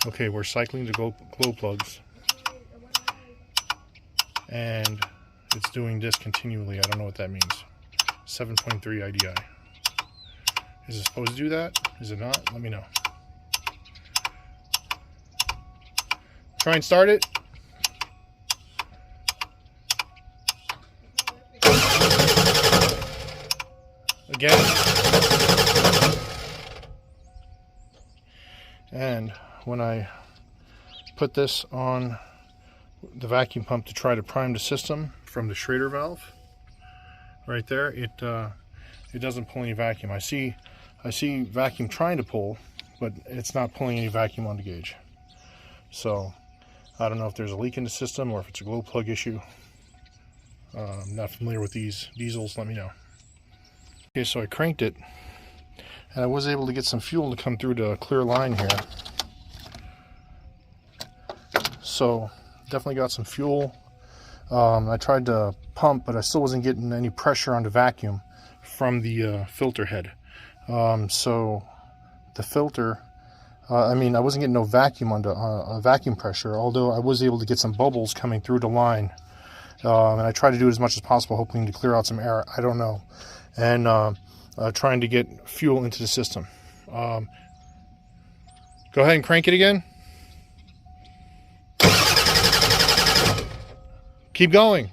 Okay, we're cycling the glow plugs, and it's doing this continually. I don't know what that means. 7.3 IDI. Is it supposed to do that? Is it not? Let me know. Try and start it. Again. And when I put this on the vacuum pump to try to prime the system from the Schrader valve, right there, it doesn't pull any vacuum. I see vacuum trying to pull, but it's not pulling any vacuum on the gauge. So I don't know if there's a leak in the system or if it's a glow plug issue. I'm not familiar with these diesels. Let me know. Okay, so I cranked it, and I was able to get some fuel to come through the clear line here. So definitely got some fuel. I tried to pump, but I still wasn't getting any pressure on the vacuum from the filter head. So the filter, I wasn't getting no vacuum on the vacuum pressure, although I was able to get some bubbles coming through the line. And I tried to do it as much as possible, hoping to clear out some air. I don't know. And trying to get fuel into the system. Go ahead and crank it again. Keep going.